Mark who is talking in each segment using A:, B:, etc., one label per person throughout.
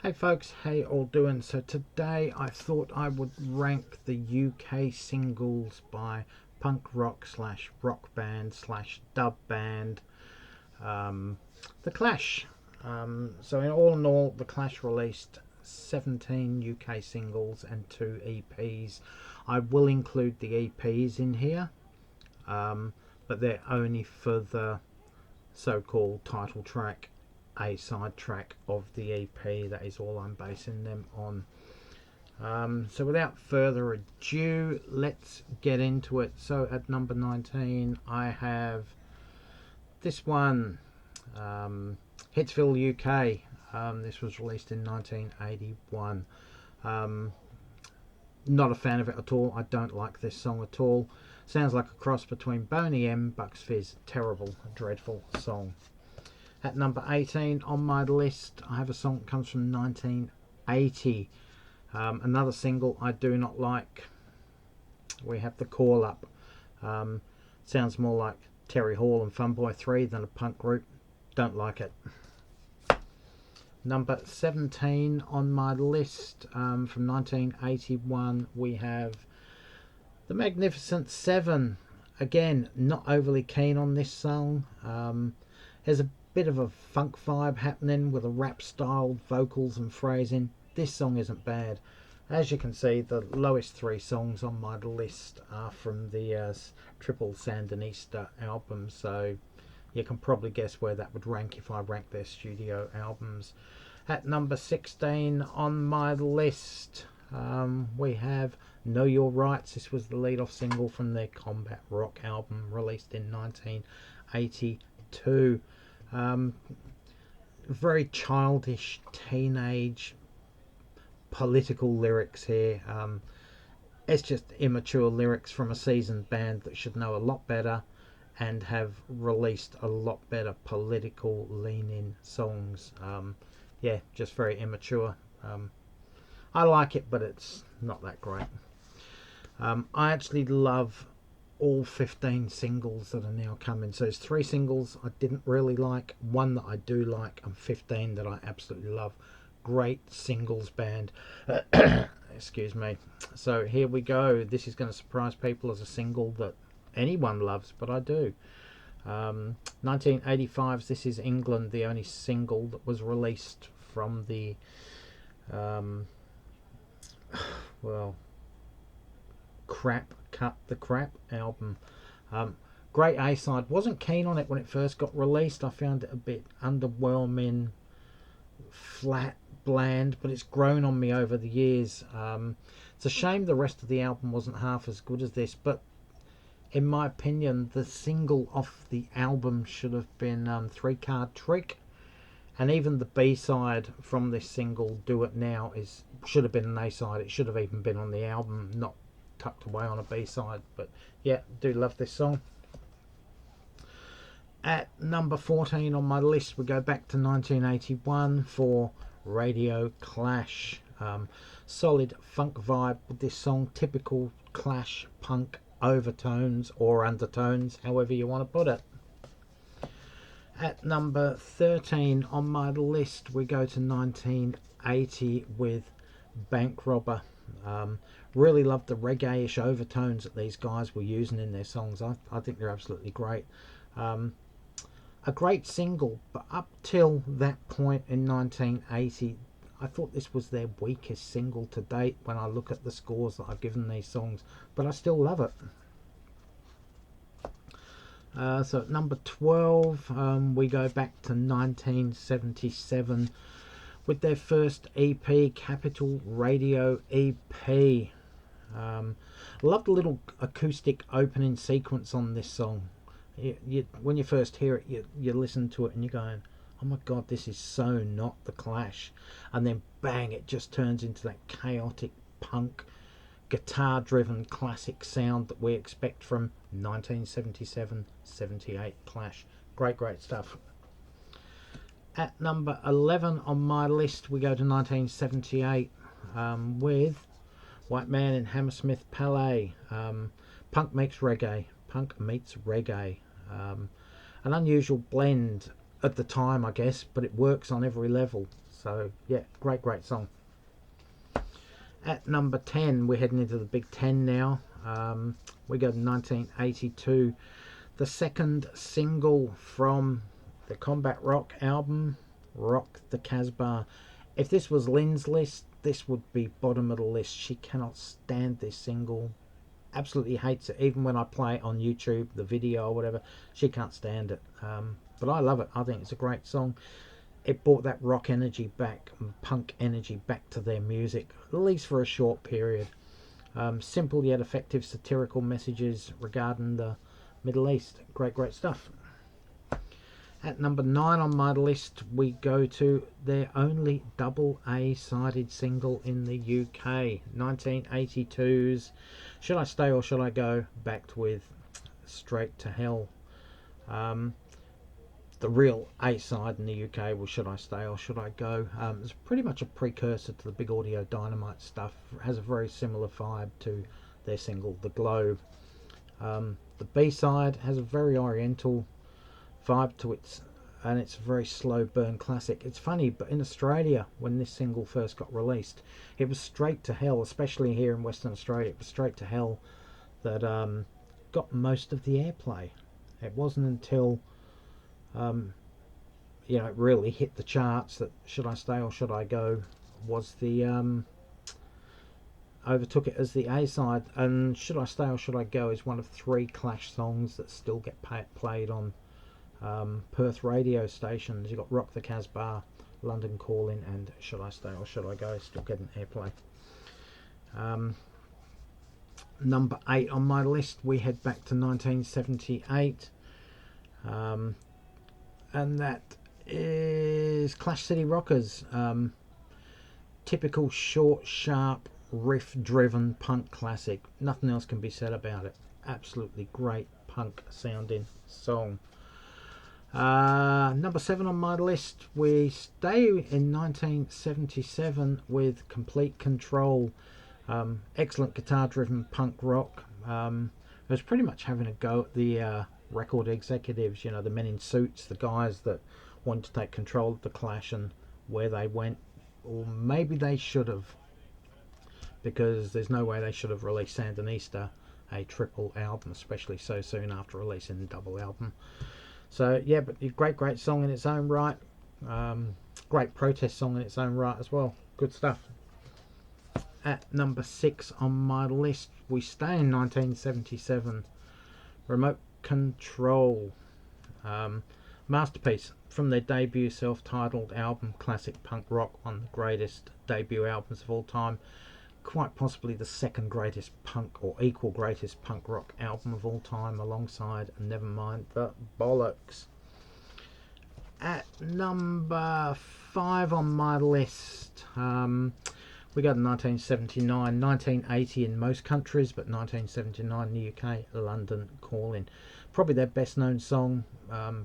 A: Hey folks, how you all doing? So today I thought I would rank the UK singles by punk rock slash rock band slash dub band, The Clash. So in all, The Clash released 17 UK singles and 2 EPs. I will include the EPs in here, but they're only for the so-called title track, A-side track of the EP. That is all I'm basing them on. So without further ado, let's get into it. So at number 19 I have this one, Hitsville UK. This was released in 1981. Not a fan of it at all. I don't like this song at all. Sounds like a cross between Boney M, Bucks Fizz. Terrible, dreadful song. At number 18 on my list, I have a song that comes from 1980. Another single I do not like. We have The Call Up. Sounds more like Terry Hall and Funboy 3 than a punk group. Don't like it. Number 17 on my list, from 1981, we have The Magnificent Seven. Again, not overly keen on this song. There's a bit of a funk vibe happening with a rap styled vocals and phrasing. This song isn't bad. As you can see, the lowest 3 songs on my list are from the Triple Sandinista album, so you can probably guess where that would rank if I rank their studio albums. At number 16 on my list, we have Know Your Rights. This was the lead-off single from their Combat Rock album, released in 1982. Very childish, teenage, political lyrics here. It's just immature lyrics from a seasoned band that should know a lot better and have released a lot better political leaning songs. Yeah, just very immature. I like it, but it's not that great. I actually love all 15 singles that are now coming. So there's 3 singles I didn't really like, 1 that I do like, and 15 that I absolutely love. Great singles band. Excuse me. So here we go. This is going to surprise people as a single that anyone loves, but I do. 1985's This Is England, the only single that was released from the Cut the Crap album. Great A-side. Wasn't keen on it when it first got released. I found it a bit underwhelming, flat, bland, but it's grown on me over the years. It's a shame the rest of the album wasn't half as good as this, but in my opinion, the single off the album should have been Three Card Trick, and even the B-side from this single, Do It Now, should have been an A-side. It should have even been on the album, not tucked away on a B-side. But yeah, do love this song. At number 14 on my list, we go back to 1981 for Radio Clash. Solid funk vibe with this song, typical Clash punk overtones or undertones, however you want to put it. At number 13 on my list, we go to 1980 with Bank Robber. Really love the reggae-ish overtones that these guys were using in their songs. I think they're absolutely great. A great single, but up till that point in 1980, I thought this was their weakest single to date when I look at the scores that I've given these songs, but I still love it. So at number 12, we go back to 1977 with their first EP, Capital Radio EP. Love the little acoustic opening sequence on this song. When you first hear it, you listen to it and you're going, oh my god, this is so not The Clash. And then bang, it just turns into that chaotic punk, guitar driven classic sound that we expect from 1977-78 Clash. Great stuff. At number 11 on my list, we go to 1978 with White Man in Hammersmith Palais. Punk meets reggae. An unusual blend at the time, I guess, but it works on every level. So yeah, great song. At number 10, we're heading into the Big Ten now. We go to 1982. The second single from the Combat Rock album, Rock the Casbah. If this was Lynn's list, this would be bottom of the list. She cannot stand this single. Absolutely hates it. Even when I play it on YouTube, the video or whatever, she can't stand it. But I love it. I think it's a great song. It brought that rock energy back, punk energy back to their music, at least for a short period. Simple yet effective satirical messages regarding the Middle East. Great stuff. At number 9 on my list, we go to their only double A-sided single in the UK, 1982's Should I Stay or Should I Go, backed with Straight to Hell. The real A-side in the UK was Should I Stay or Should I Go. It's pretty much a precursor to the Big Audio Dynamite stuff. It has a very similar vibe to their single The Globe. The B-side has a very oriental vibe to it, and it's a very slow burn classic. It's funny, but in Australia, when this single first got released, it was Straight to Hell, especially here in Western Australia. It was Straight to Hell that got most of the airplay. It wasn't until it really hit the charts that Should I Stay or Should I Go was the overtook it as the A-side. And Should I Stay or Should I Go is one of 3 Clash songs that still get played on Perth radio stations. You've got Rock the Casbah, London Calling, and Should I Stay or Should I Go still getting airplay. Number 8 on my list, we head back to 1978, and that is Clash City Rockers. Typical short, sharp, riff-driven punk classic. Nothing else can be said about it. Absolutely great punk sounding song. Number 7 on my list, we stay in 1977 with Complete Control. Excellent guitar driven punk rock. It was pretty much having a go at the record executives, the men in suits, the guys that wanted to take control of the Clash and where they went, or maybe they should have, because there's no way they should have released Sandinista, a triple album, especially so soon after releasing the double album. So yeah, but a great song in its own right. Great protest song in its own right as well. Good stuff. At number 6 on my list, we stay in 1977. Remote Control. Masterpiece from their debut self-titled album, classic punk rock, one of the greatest debut albums of all time. Quite possibly the second greatest punk, or equal greatest punk rock album of all time, alongside Nevermind the Bollocks. At number 5 on my list, we go to 1979, 1980 in most countries, but 1979 in the UK, London Calling. Probably their best known song,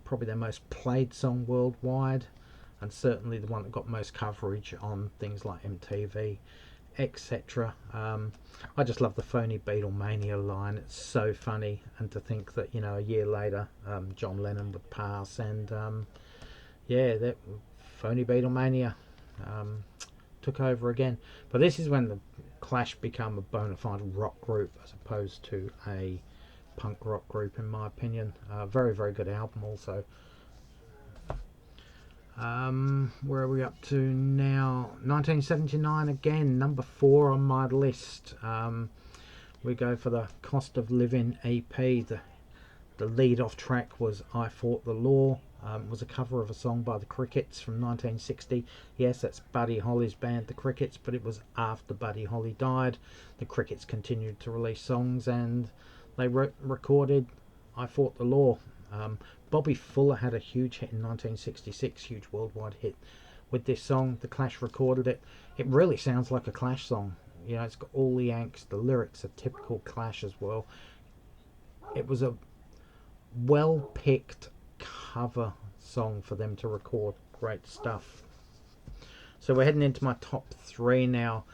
A: probably their most played song worldwide, and certainly the one that got most coverage on things like MTV, etc. I just love the phony Beatlemania line. It's so funny, and to think that a year later John Lennon would pass, and that phony Beatlemania took over again. But this is when the Clash become a bona fide rock group as opposed to a punk rock group, in my opinion. Very good album also. Where are we up to now? 1979 again, number 4 on my list. We go for the Cost of Living EP. The lead off track was I Fought the Law. It was a cover of a song by the Crickets from 1960. Yes, that's Buddy Holly's band, the Crickets, but it was after Buddy Holly died. The Crickets continued to release songs, and they recorded I Fought the Law. Bobby Fuller had a huge hit in 1966, huge worldwide hit with this song. The Clash recorded it. It really sounds like a Clash song. It's got all the angst. The lyrics are typical Clash as well. It was a well-picked cover song for them to record. Great stuff. So we're heading into my top 3 now.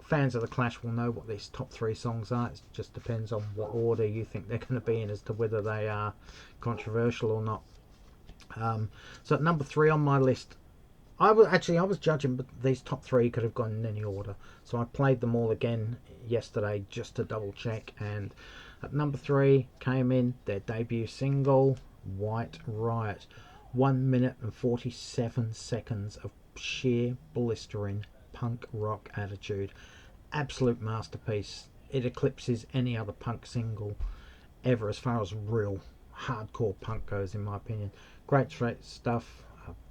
A: Fans of the Clash will know what these top 3 songs are. It just depends on what order you think they're going to be in as to whether they are controversial or not. So at number 3 on my list, I was judging, but these top three could have gone in any order. So I played them all again yesterday just to double check. And at number 3 came in their debut single, White Riot. 1 minute and 47 seconds of sheer blistering punk rock attitude. Absolute masterpiece. It eclipses any other punk single ever as far as real hardcore punk goes, in my opinion. Great straight stuff.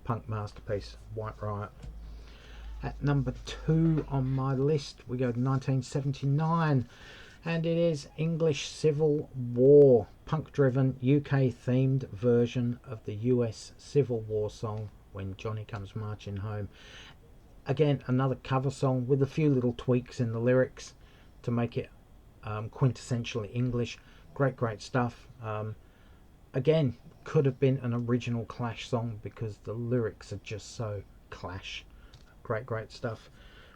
A: Punk masterpiece, White Riot. At number 2 on my list, we go to 1979, and it is English Civil War, punk-driven UK-themed version of the US Civil War song When Johnny Comes Marching Home. Again, another cover song with a few little tweaks in the lyrics to make it quintessentially English. Great stuff. Again, could have been an original Clash song because the lyrics are just so Clash. Great stuff.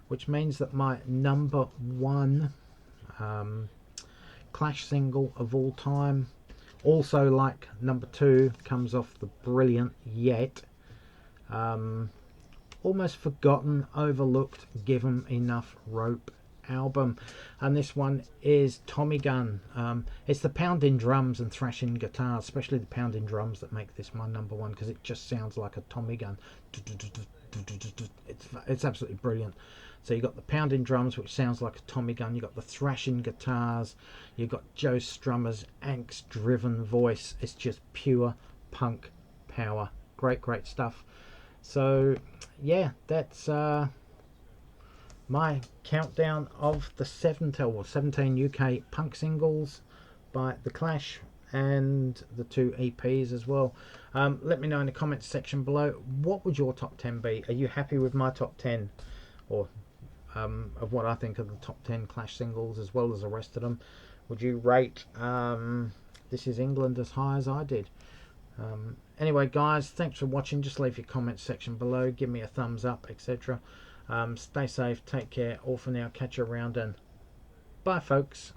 A: Which means that my number 1 Clash single of all time, also like number 2, comes off the brilliant yet almost forgotten, overlooked, Give 'Em Enough Rope album, and this one is Tommy Gun. It's the pounding drums and thrashing guitars, especially the pounding drums, that make this my number 1, because it just sounds like a Tommy Gun. It's absolutely brilliant. So you got the pounding drums, which sounds like a Tommy Gun. You got the thrashing guitars. You got Joe Strummer's angst-driven voice. It's just pure punk power. Great stuff. So yeah, that's my countdown of the 17 UK punk singles by The Clash, and the 2 EPs as well. Let me know in the comments section below, what would your top 10 be? Are you happy with my top 10, or of what I think of the top 10 Clash singles as well as the rest of them? Would you rate This Is England as high as I did? Anyway guys, thanks for watching. Just leave your comments section below, give me a thumbs up, etc. Stay safe, take care, all for now, catch you around, and bye folks.